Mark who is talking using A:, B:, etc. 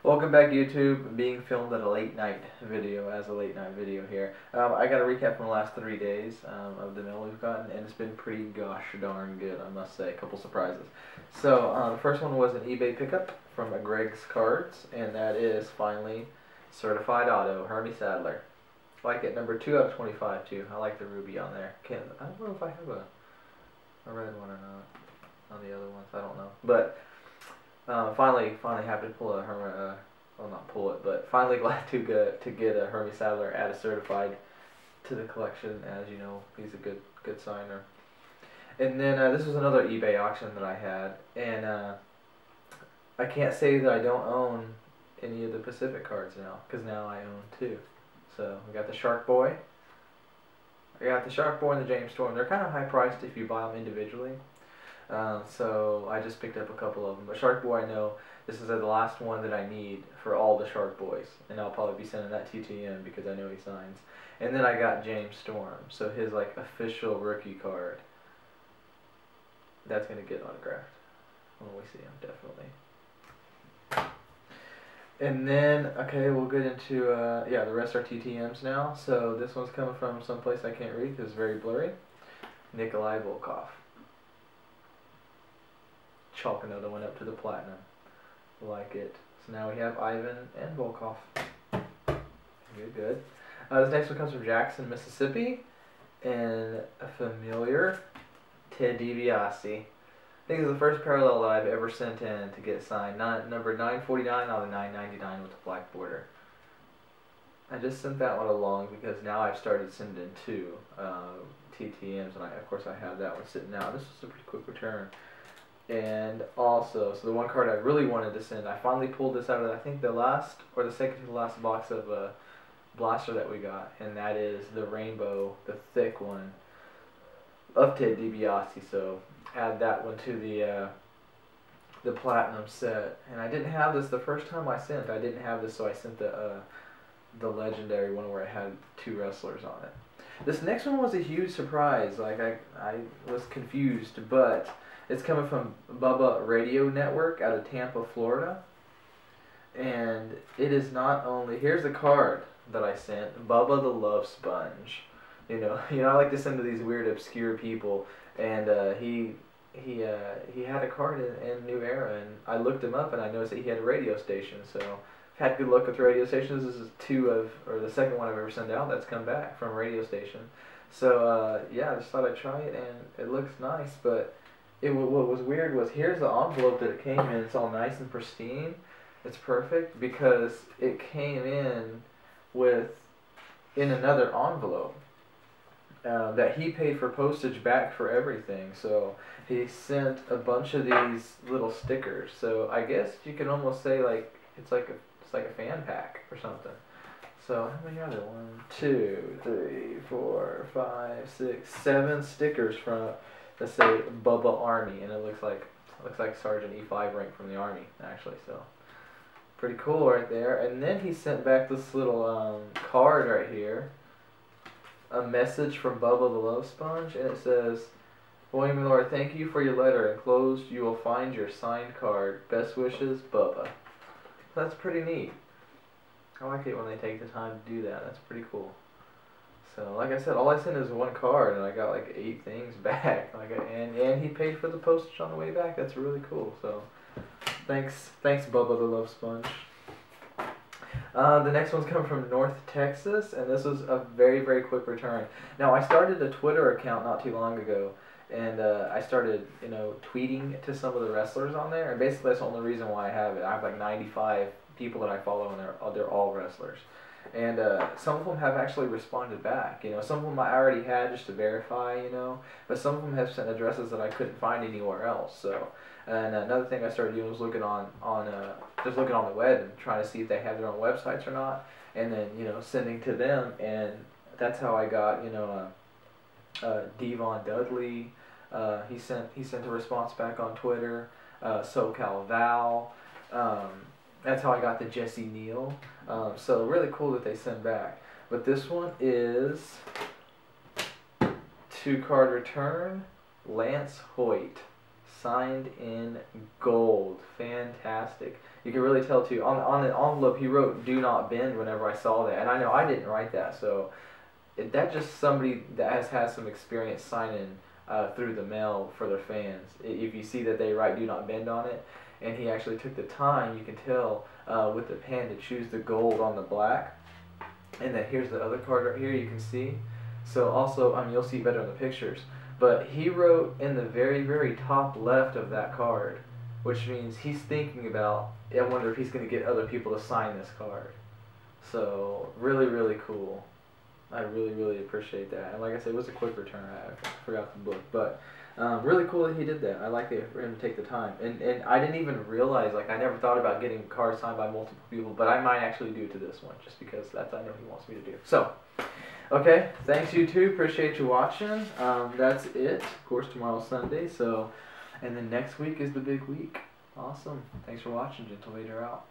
A: Welcome back, YouTube. Being filmed at a late night video, here. I got a recap from the last 3 days of the mail we've gotten, and it's been pretty gosh darn good, I must say. A couple surprises. So the first one was an eBay pickup from Greg's Cards, and that is finally certified auto Hermie Sadler. I like it. Number 2 out of 25 too. I like the ruby on there. I don't know if I have a red one or not on the other ones. I don't know, but. Finally happy to pull a Hermie, well, not pull it, but finally glad to get a Hermie Sadler added certified to the collection. As you know, he's a good signer. And then this was another eBay auction that I had, and I can't say that I don't own any of the Pacific cards now, because now I own 2. So we got the Shark Boy. I got the Shark Boy and the James Storm. They're kind of high priced if you buy them individually. So I just picked up a couple of them. But Shark Boy, I know this is the last one that I need for all the Shark Boys, and I'll probably be sending that TTM because I know he signs. And then I got James Storm, so his like official rookie card. That's gonna get autographed when we see him, definitely. And then okay, we'll get into yeah, the rest are TTMs now. So this one's coming from someplace I can't read because it's very blurry. Nikolai Volkov. Chalk another one up to the platinum. Like it. So now we have Ivan and Volkov. Good. This next one comes from Jackson, Mississippi, and a familiar Ted DiBiase. I think it's the first parallel that I've ever sent in to get signed. Number 949 on the 999 with the black border. I just sent that one along because now I've started sending 2 TTMs, and of course I have that one sitting out. This was a pretty quick return. And also, so the one card I really wanted to send, I finally pulled this out of, I think, the last, or the second to the last box of blaster that we got, and that is the rainbow, the thick one, of Ted DiBiase. So, add that one to the platinum set. And I didn't have this the first time I sent. I didn't have this, so I sent the legendary one where it had 2 wrestlers on it. This next one was a huge surprise. Like, I was confused, but it's coming from Bubba Radio Network out of Tampa, Florida. And it is not only, here's the card that I sent, Bubba the Love Sponge. You know, I like to send to these weird, obscure people. And he had a card in New Era, and I looked him up, and I noticed that he had a radio station. So I've had good luck with radio stations. This is the second one I've ever sent out that's come back from a radio station. So yeah, I just thought I'd try it, and it looks nice, but what was weird was here's the envelope that it came in. It's all nice and pristine. It's perfect because it came in in another envelope that he paid for postage back for everything. So he sent a bunch of these little stickers. So I guess you can almost say like it's like a fan pack or something. So how many are there? 1, 2, 3, 4, 5, 6, 7 stickers from, let's say, Bubba Army, and it looks like Sergeant E5 rank from the Army, actually. So pretty cool right there. And then he sent back this little card right here, a message from Bubba the Love Sponge, and it says, "William and Laura, thank you for your letter. Enclosed, you will find your signed card. Best wishes, Bubba." So that's pretty neat. I like it when they take the time to do that. That's pretty cool. So, like I said, all I sent is 1 card, and I got like 8 things back. And he paid for the postage on the way back. That's really cool. So, thanks, Bubba the Love Sponge. The next one's coming from North Texas, and this was a very, very quick return. Now, I started a Twitter account not too long ago, and I started, tweeting to some of the wrestlers on there, and basically that's the only reason why I have it. I have like 95 people that I follow, and they're all wrestlers. And some of them have actually responded back. Some of them I already had just to verify, but some of them have sent addresses that I couldn't find anywhere else. So, and another thing I started doing was looking just looking on the web and trying to see if they have their own websites or not, and then sending to them, and that's how I got Devon Dudley. He sent a response back on Twitter. SoCal Val. That's how I got the Jesse Neal. So really cool that they send back. But this one is 2-card return, Lance Hoyt. signed in gold. Fantastic. You can really tell too. On the envelope, he wrote "Do not bend" whenever I saw that, and I know I didn't write that, so that just somebody that has had some experience signing through the mail for their fans. If you see that they write "Do not bend" on it, and he actually took the time, you can tell with the pen to choose the gold on the black. And then here's the other card right here. You can see. So also, you'll see better in the pictures. But he wrote in the very, very top left of that card, which means he's thinking about, I wonder if he's going to get other people to sign this card. So, really, really cool. I really, really appreciate that. And like I said, it was a quick return. I forgot the book. But really cool that he did that. I like it for him to take the time. And I didn't even realize, like, I never thought about getting cards signed by multiple people, but I might actually do to this one, just because that's I know he wants me to do. So, okay, thanks YouTube. Appreciate you watching. That's it. Of course, tomorrow's Sunday. So, and then next week is the big week. Awesome. Thanks for watching. Gentle Vader out.